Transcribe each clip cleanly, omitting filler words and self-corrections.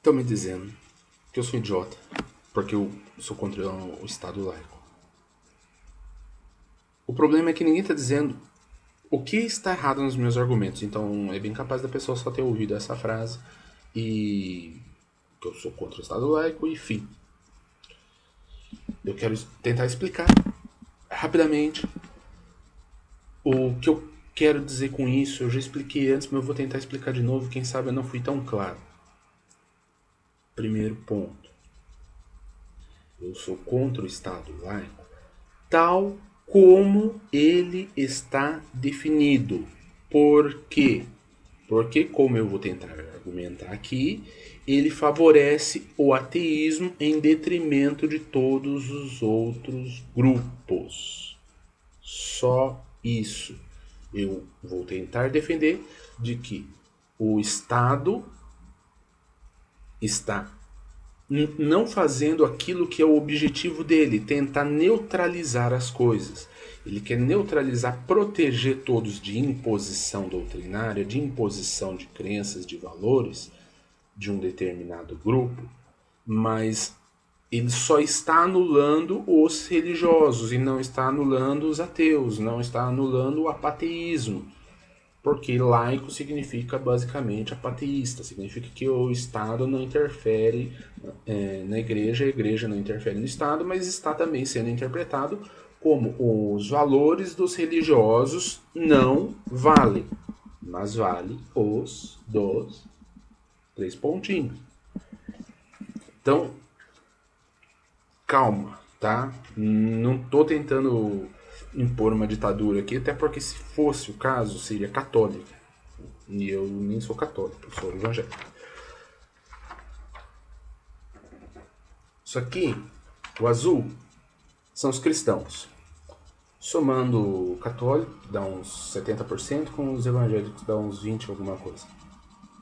Estão me dizendo que eu sou idiota porque eu sou contra o Estado laico. O problema é que ninguém está dizendo o que está errado nos meus argumentos. Então é bem capaz da pessoa só ter ouvido essa frase e que eu sou contra o Estado laico e fim. Eu quero tentar explicar rapidamente o que eu quero dizer com isso. Eu já expliquei antes, mas eu vou tentar explicar de novo. Quem sabe eu não fui tão claro. Primeiro ponto. Eu sou contra o Estado laico tal como ele está definido. Por quê? Porque, como eu vou tentar argumentar aqui, ele favorece o ateísmo em detrimento de todos os outros grupos. Só isso. Eu vou tentar defender de que o Estado está não fazendo aquilo que é o objetivo dele, tentar neutralizar as coisas. Ele quer neutralizar, proteger todos de imposição doutrinária, de imposição de crenças, de valores de um determinado grupo, mas ele só está anulando os religiosos e não está anulando os ateus, não está anulando o apateísmo. Porque laico significa basicamente apateísta, significa que o Estado não interfere na igreja, a igreja não interfere no Estado, mas está também sendo interpretado como os valores dos religiosos não valem, mas vale os dos três pontinhos. Então, calma, tá? Não estou tentando impor uma ditadura aqui, até porque se fosse o caso, seria católica. E eu nem sou católico, eu sou evangélico. Isso aqui, o azul, são os cristãos. Somando o católico, dá uns 70%, com os evangélicos dá uns 20% alguma coisa.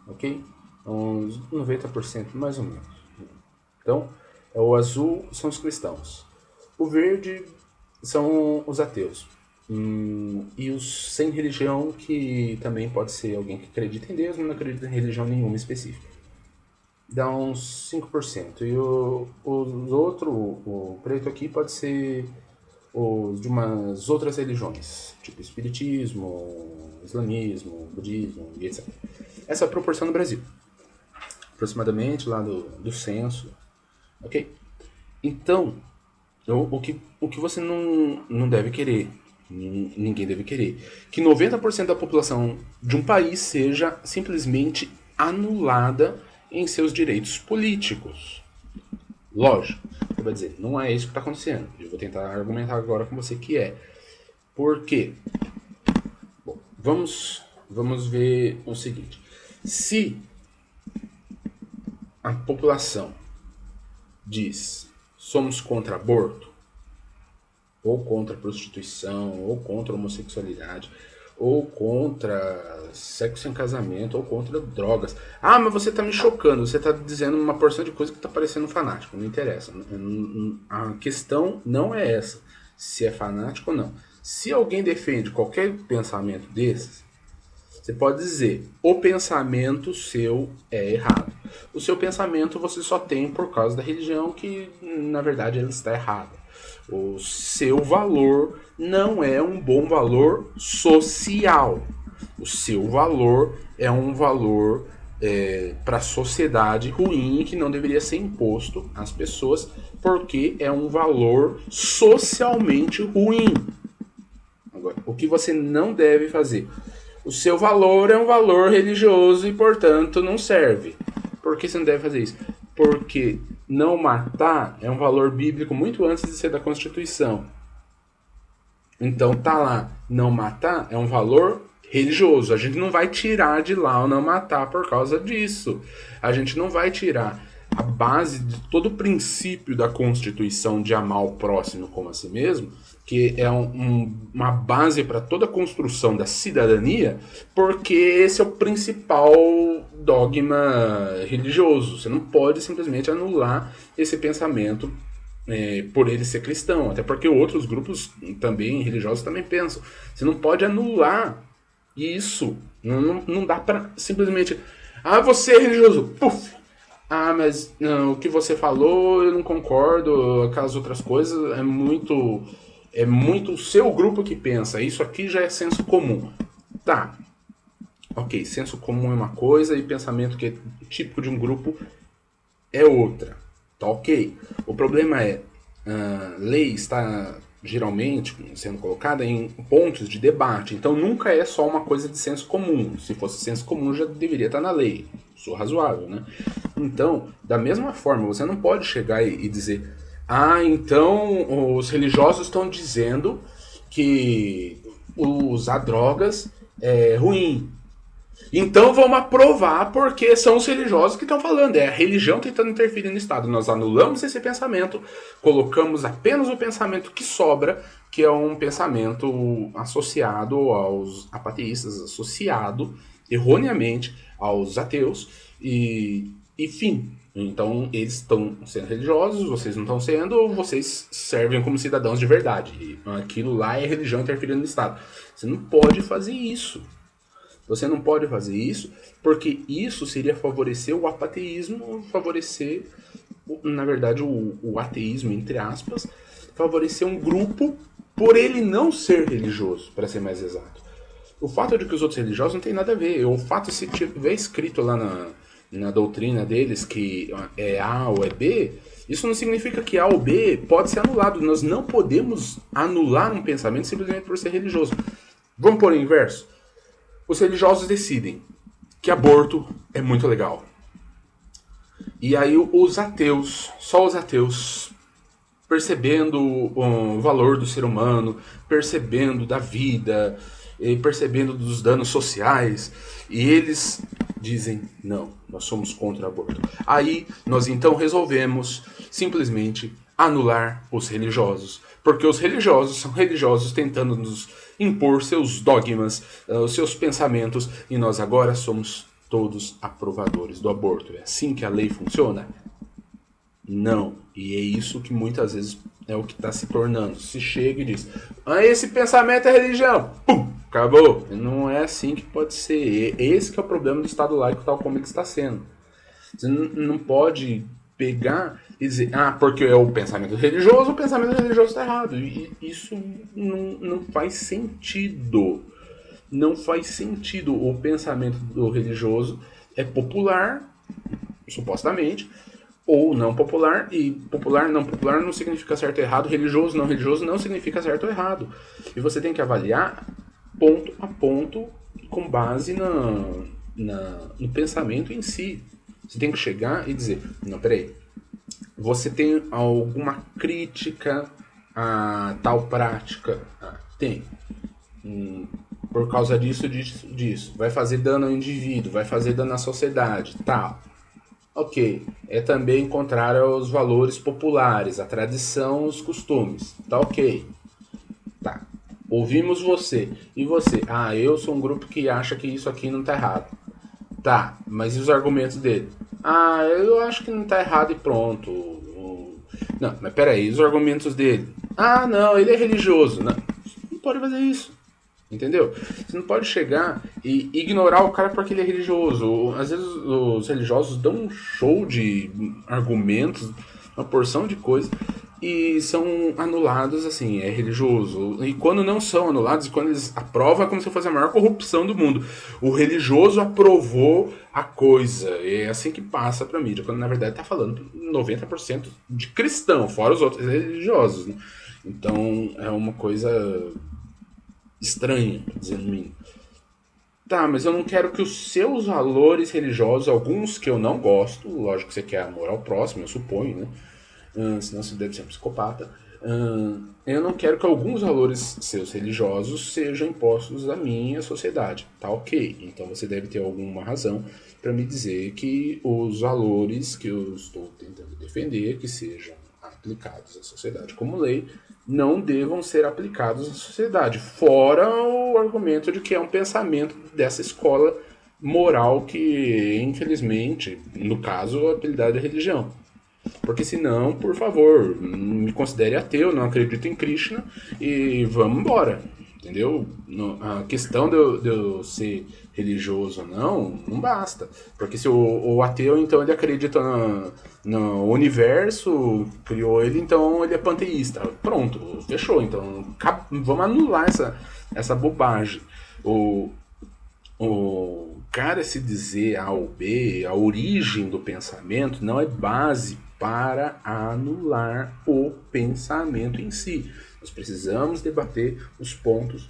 Ok? Uns 90% mais ou menos. Então, o azul são os cristãos. O verde são os ateus. E os sem religião, que também pode ser alguém que acredita em Deus, mas não acredita em religião nenhuma específica. Dá uns 5%. E os outros, o preto aqui, pode ser os de umas outras religiões, tipo espiritismo, islamismo, budismo e etc. Essa é a proporção no Brasil. Aproximadamente lá do censo. Ok? Então, o que você não deve querer, ninguém deve querer, que 90% da população de um país seja simplesmente anulada em seus direitos políticos. Lógico, você vai dizer, não é isso que está acontecendo. Eu vou tentar argumentar agora com você que é. Por quê? Bom, vamos ver o seguinte. Se a população diz somos contra aborto, ou contra prostituição, ou contra homossexualidade, ou contra sexo em casamento, ou contra drogas. Ah, mas você tá me chocando, você tá dizendo uma porção de coisa que tá parecendo fanático, não interessa. A questão não é essa, se é fanático ou não. Se alguém defende qualquer pensamento desses, você pode dizer, o pensamento seu é errado. O seu pensamento você só tem por causa da religião, que na verdade ela está errada. O seu valor não é um bom valor social. O seu valor é um valor para a sociedade ruim, que não deveria ser imposto às pessoas, porque é um valor socialmente ruim. Agora, o que você não deve fazer? O seu valor é um valor religioso e, portanto, não serve. Por que você não deve fazer isso? Porque não matar é um valor bíblico muito antes de ser da Constituição. Então tá lá, não matar é um valor religioso. A gente não vai tirar de lá o não matar por causa disso. A gente não vai tirar a base de todo o princípio da Constituição de amar o próximo como a si mesmo, que é uma base para toda a construção da cidadania, porque esse é o principal dogma religioso. Você não pode simplesmente anular esse pensamento por ele ser cristão, até porque outros grupos também religiosos também pensam. Você não pode anular isso. Não dá para simplesmente, você é religioso, puf, ah, mas não, o que você falou eu não concordo, aquelas outras coisas é muito o seu grupo que pensa, isso aqui já é senso comum. Tá, ok, senso comum é uma coisa e pensamento que é típico de um grupo é outra. Tá ok. O problema é, lei está geralmente sendo colocada em pontos de debate, então nunca é só uma coisa de senso comum. Se fosse senso comum já deveria estar na lei. Sou razoável, né? Então, da mesma forma, você não pode chegar e dizer: ah, então os religiosos estão dizendo que usar drogas é ruim. Então vamos aprovar porque são os religiosos que estão falando. É a religião tentando interferir no Estado. Nós anulamos esse pensamento, colocamos apenas o pensamento que sobra, que é um pensamento associado aos apateístas, associado erroneamente aos ateus, e fim. Então eles estão sendo religiosos, vocês não estão sendo, ou vocês servem como cidadãos de verdade. E aquilo lá é religião interferindo no Estado. Você não pode fazer isso. Você não pode fazer isso, porque isso seria favorecer o apateísmo, favorecer, na verdade, o ateísmo, entre aspas, favorecer um grupo por ele não ser religioso, para ser mais exato. O fato de que os outros religiosos não tem nada a ver. O fato de se tiver escrito lá na doutrina deles que é A ou é B, isso não significa que A ou B pode ser anulado. Nós não podemos anular um pensamento simplesmente por ser religioso. Vamos pôr o inverso? Os religiosos decidem que aborto é muito legal. E aí os ateus, só os ateus, percebendo o valor do ser humano, percebendo da vida, percebendo dos danos sociais, e eles dizem: não, nós somos contra o aborto. Aí nós então resolvemos simplesmente anular os religiosos, porque os religiosos são religiosos tentando nos impor seus dogmas, os seus pensamentos, e nós agora somos todos aprovadores do aborto. É assim que a lei funciona? Não. E é isso que muitas vezes é o que está se tornando. Se chega e diz: ah, esse pensamento é religião. Pum! Acabou. Não é assim que pode ser. Esse que é o problema do Estado laico tal como ele está sendo. Você não pode pegar e dizer: ah, porque é o pensamento religioso está errado. E isso não faz sentido. Não faz sentido. O pensamento do religioso é popular, supostamente, ou não popular, e popular não significa certo ou errado, religioso não significa certo ou errado. E você tem que avaliar ponto a ponto com base no pensamento em si. Você tem que chegar e dizer: não, peraí, você tem alguma crítica a tal prática? Ah, tem. Por causa disso. Vai fazer dano ao indivíduo, vai fazer dano à sociedade, tal. Ok, é também contrário aos valores populares, à tradição, os costumes. Tá ok. Tá. Ouvimos você. E você? Ah, eu sou um grupo que acha que isso aqui não tá errado. Tá, mas e os argumentos dele? Ah, eu acho que não tá errado e pronto. Não, mas peraí, os argumentos dele? Ah, não, ele é religioso. Não pode fazer isso. Entendeu? Você não pode chegar e ignorar o cara porque ele é religioso. Às vezes os religiosos dão um show de argumentos, uma porção de coisas, e são anulados assim, é religioso. E quando não são anulados, quando eles aprovam, é como se fosse a maior corrupção do mundo. O religioso aprovou a coisa. É assim que passa pra mídia, quando na verdade tá falando 90% de cristão, fora os outros religiosos. Né? Então é uma coisa estranha, dizendo mim. Tá, mas eu não quero que os seus valores religiosos, alguns que eu não gosto, lógico que você quer amor ao próximo, eu suponho, né? Senão você deve ser um psicopata. Eu não quero que alguns valores seus religiosos sejam impostos à minha sociedade. Tá ok. Então você deve ter alguma razão para me dizer que os valores que eu estou tentando defender, que sejam aplicados à sociedade como lei, não devam ser aplicados à sociedade. Fora o argumento de que é um pensamento dessa escola moral que, infelizmente, no caso, apelidada de religião. Porque senão, por favor, me considere ateu, não acredito em Krishna e vamos embora. Entendeu? A questão de eu ser religioso ou não, não basta. Porque se o ateu, então, ele acredita no universo, criou ele, então ele é panteísta. Pronto, fechou. Então, vamos anular essa bobagem. O cara se dizer A ou B, a origem do pensamento, não é base para anular o pensamento em si. Nós precisamos debater os pontos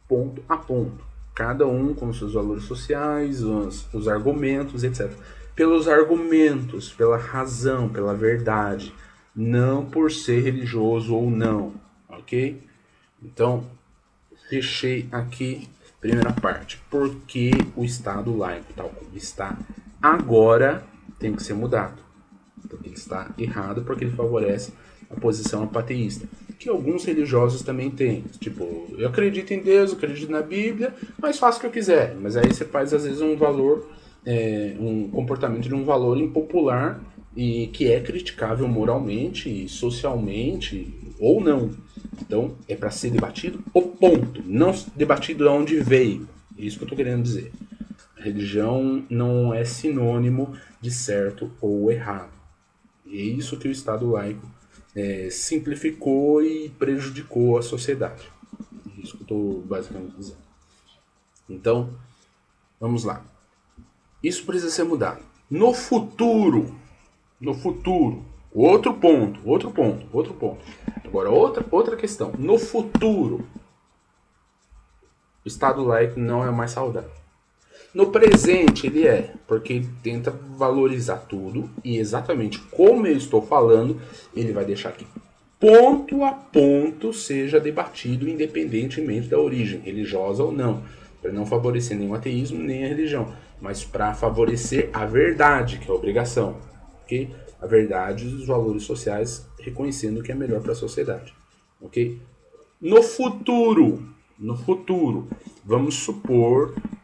ponto a ponto. Cada um com seus valores sociais, os argumentos, etc. Pelos argumentos, pela razão, pela verdade. Não por ser religioso ou não. Ok? Então, fechei aqui primeira parte. Por que o Estado laico, tal como está agora, tem que ser mudado? Porque ele está errado, porque ele favorece a posição apateísta. Que alguns religiosos também têm. Tipo, eu acredito em Deus, eu acredito na Bíblia, mas faço o que eu quiser. Mas aí você faz, às vezes, um valor, um comportamento de um valor impopular e que é criticável moralmente e socialmente ou não. Então, é para ser debatido o ponto, não debatido de onde veio. É isso que eu estou querendo dizer. A religião não é sinônimo de certo ou errado. E é isso que o Estado laico simplificou e prejudicou a sociedade. É isso que eu estou basicamente dizendo. Então, vamos lá. Isso precisa ser mudado. No futuro, outro ponto. Agora, outra questão. No futuro, o Estado laico não é mais saudável. No presente ele é, porque ele tenta valorizar tudo e exatamente como eu estou falando, ele vai deixar que ponto a ponto seja debatido independentemente da origem, religiosa ou não, para não favorecer nem o ateísmo nem a religião, mas para favorecer a verdade, que é a obrigação, ok? A verdade e os valores sociais reconhecendo o que é melhor para a sociedade, ok? No futuro, vamos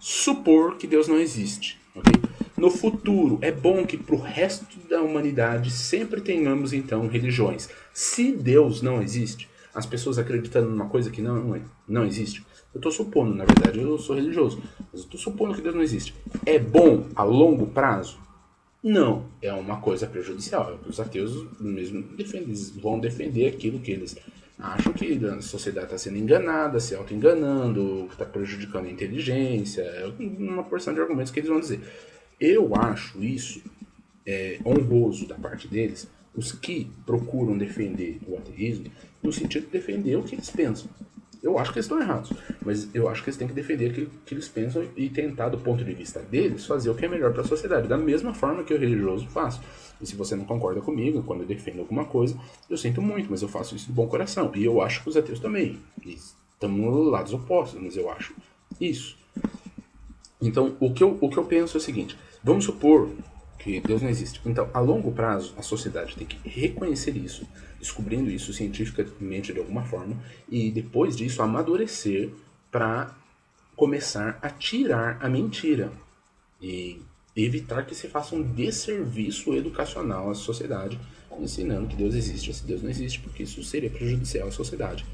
supor que Deus não existe, ok? No futuro, é bom que para o resto da humanidade sempre tenhamos, então, religiões. Se Deus não existe, as pessoas acreditando numa coisa que não existe, eu estou supondo, na verdade, eu sou religioso, mas eu estou supondo que Deus não existe. É bom a longo prazo? Não, é uma coisa prejudicial. Os ateus mesmo vão defender aquilo que eles acham que a sociedade está sendo enganada, se auto-enganando, que está prejudicando a inteligência, uma porção de argumentos que eles vão dizer. Eu acho isso honroso da parte deles, os que procuram defender o ateísmo, no sentido de defender o que eles pensam. Eu acho que eles estão errados, mas eu acho que eles têm que defender aquilo que eles pensam e tentar, do ponto de vista deles, fazer o que é melhor para a sociedade, da mesma forma que o religioso faz. E se você não concorda comigo, quando eu defendo alguma coisa, eu sinto muito, mas eu faço isso de bom coração. E eu acho que os ateus também. E estamos nos lados opostos, mas eu acho isso. Então, o que eu penso é o seguinte: vamos supor que Deus não existe. Então, a longo prazo, a sociedade tem que reconhecer isso, descobrindo isso cientificamente de alguma forma, e depois disso amadurecer para começar a tirar a mentira e evitar que se faça um desserviço educacional à sociedade, ensinando que Deus existe, se Deus não existe, porque isso seria prejudicial à sociedade.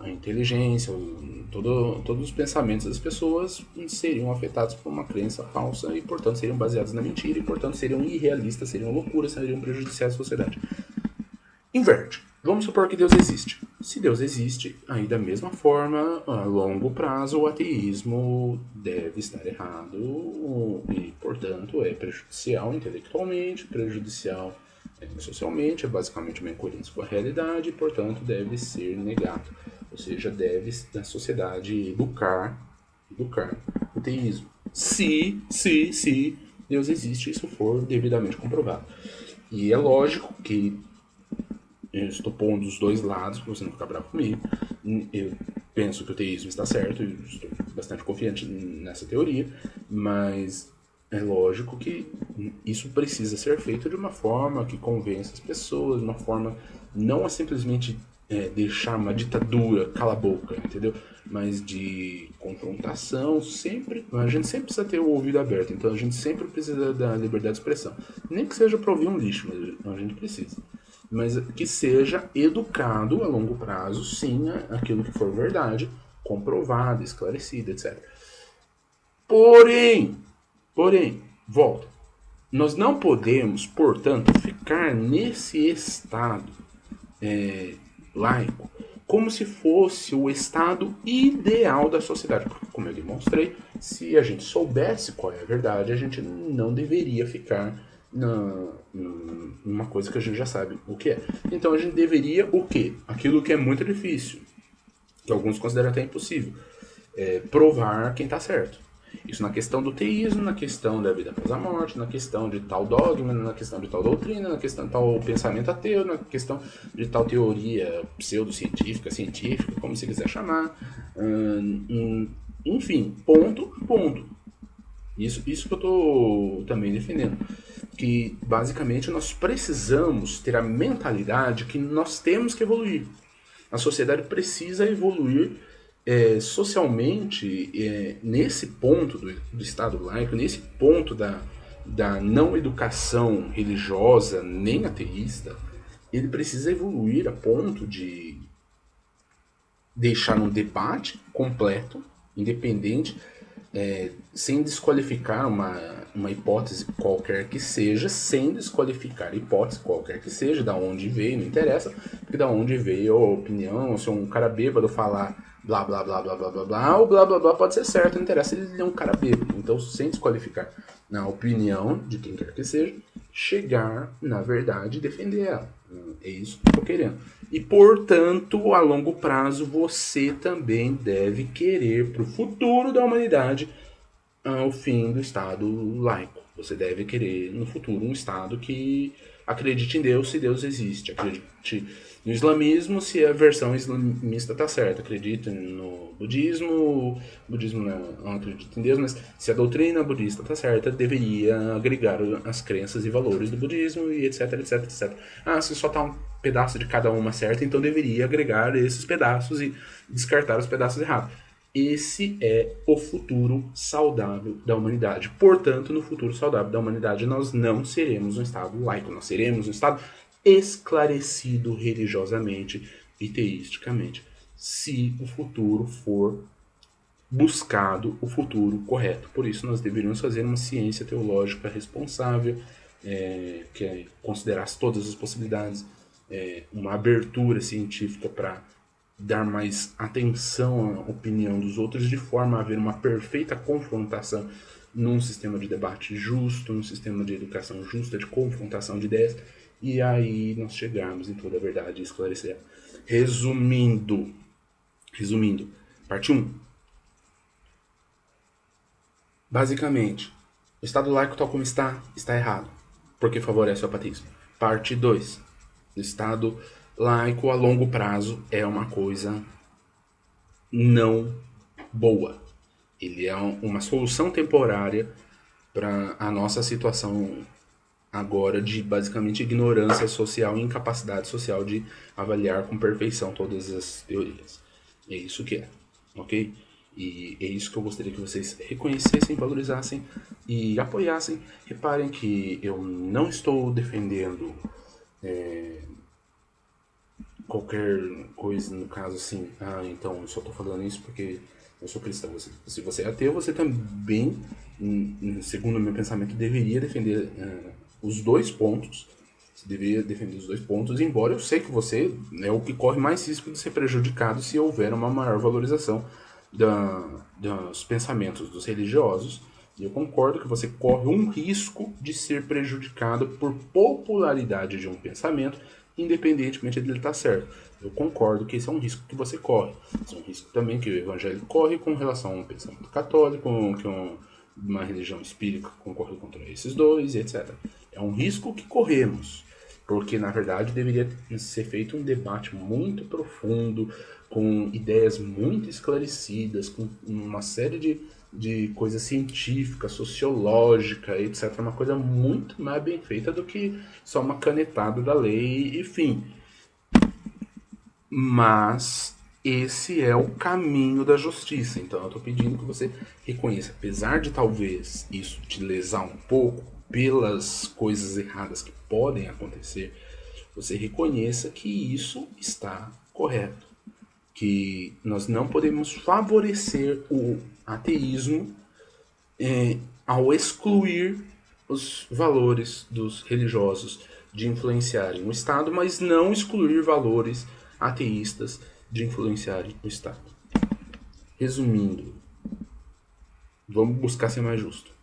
A inteligência, todos os pensamentos das pessoas seriam afetados por uma crença falsa e, portanto, seriam baseados na mentira e, portanto, seriam irrealistas, seriam loucuras, seriam prejudiciais à sociedade. Inverte. Vamos supor que Deus existe. Se Deus existe, aí da mesma forma, a longo prazo, o ateísmo deve estar errado e, portanto, é prejudicial intelectualmente, prejudicial socialmente, é basicamente uma incoerência com a realidade e, portanto, deve ser negado. Ou seja, deve a sociedade educar o teísmo. Se Deus existe, isso for devidamente comprovado. E é lógico que eu estou pondo os dois lados, para você não ficar bravo comigo. Eu penso que o teísmo está certo, e estou bastante confiante nessa teoria, mas é lógico que isso precisa ser feito de uma forma que convença as pessoas, de uma forma não a simplesmente deixar uma ditadura, cala a boca, entendeu? Mas de confrontação, sempre. A gente sempre precisa ter o ouvido aberto, então a gente sempre precisa da liberdade de expressão. Nem que seja para ouvir um lixo, mas a gente precisa. Mas que seja educado a longo prazo, sim, aquilo que for verdade, comprovado, esclarecido, etc. Porém, volta. Nós não podemos, portanto, ficar nesse estado laico como se fosse o estado ideal da sociedade. Porque, como eu demonstrei, se a gente soubesse qual é a verdade, a gente não deveria ficar numa coisa que a gente já sabe o que é. Então a gente deveria o quê? Aquilo que é muito difícil, que alguns consideram até impossível, provar quem está certo. Isso na questão do teísmo, na questão da vida após a morte, na questão de tal dogma, na questão de tal doutrina, na questão de tal pensamento ateu, na questão de tal teoria pseudocientífica, científica, como você quiser chamar. Enfim, ponto. Isso que eu estou também defendendo. Que basicamente nós precisamos ter a mentalidade que nós temos que evoluir. A sociedade precisa evoluir socialmente nesse ponto do Estado laico, nesse ponto da não educação religiosa nem ateísta. Ele precisa evoluir a ponto de deixar um debate completo, independente, sem desqualificar uma hipótese qualquer que seja, sem desqualificar a hipótese qualquer que seja, da onde veio, não interessa, porque da onde veio a opinião, se um cara bêbado falar blá blá blá blá blá blá blá, o blá blá blá pode ser certo, não interessa, ele é um cara bêbado, então sem desqualificar na opinião de quem quer que seja, chegar na verdade e defender ela. É isso que eu tô querendo. E, portanto, a longo prazo, você também deve querer para o futuro da humanidade o fim do Estado laico. Você deve querer, no futuro, um Estado que acredite em Deus se Deus existe. Acredite no islamismo se a versão islamista está certa. Acredite no budismo. O budismo não acredita em Deus, mas se a doutrina budista está certa, deveria agregar as crenças e valores do budismo e etc, etc, etc. Se só está um pedaço de cada uma certa, então deveria agregar esses pedaços e descartar os pedaços errados. Esse é o futuro saudável da humanidade. Portanto, no futuro saudável da humanidade, nós não seremos um Estado laico, nós seremos um Estado esclarecido religiosamente e teisticamente, se o futuro for buscado o futuro correto. Por isso, nós deveríamos fazer uma ciência teológica responsável, que considerasse todas as possibilidades, uma abertura científica para dar mais atenção à opinião dos outros, de forma a haver uma perfeita confrontação num sistema de debate justo, num sistema de educação justa, de confrontação de ideias, e aí nós chegarmos em toda a verdade e esclarecer. Resumindo, parte 1. Basicamente, o Estado laico tal como está errado, porque favorece o apatismo. Parte 2. O Estado laico a longo prazo é uma coisa não boa. Ele é uma solução temporária para a nossa situação agora de basicamente ignorância social e incapacidade social de avaliar com perfeição todas as teorias. É isso que é, ok? E é isso que eu gostaria que vocês reconhecessem, valorizassem e apoiassem. Reparem que eu não estou defendendo qualquer coisa, no caso assim, então eu só estou falando isso porque eu sou cristão. Se você é ateu, você também, segundo o meu pensamento, deveria defender os dois pontos. Você deveria defender os dois pontos, embora eu sei que você é o que corre mais risco de ser prejudicado se houver uma maior valorização dos pensamentos dos religiosos. E eu concordo que você corre um risco de ser prejudicado por popularidade de um pensamento, independentemente de ele estar certo. Eu concordo que esse é um risco que você corre. Esse é um risco também que o evangelho corre com relação a um pensamento católico, que uma religião espírita concorre contra esses dois, etc. É um risco que corremos, porque na verdade deveria ser feito um debate muito profundo, com ideias muito esclarecidas, com uma série de coisa científica, sociológica, etc. Uma coisa muito mais bem feita do que só uma canetada da lei, enfim. Mas esse é o caminho da justiça. Então eu estou pedindo que você reconheça, apesar de talvez isso te lesar um pouco pelas coisas erradas que podem acontecer, você reconheça que isso está correto. Que nós não podemos favorecer o ateísmo ao excluir os valores dos religiosos de influenciarem o Estado, mas não excluir valores ateístas de influenciarem o Estado. Resumindo, vamos buscar ser mais justo.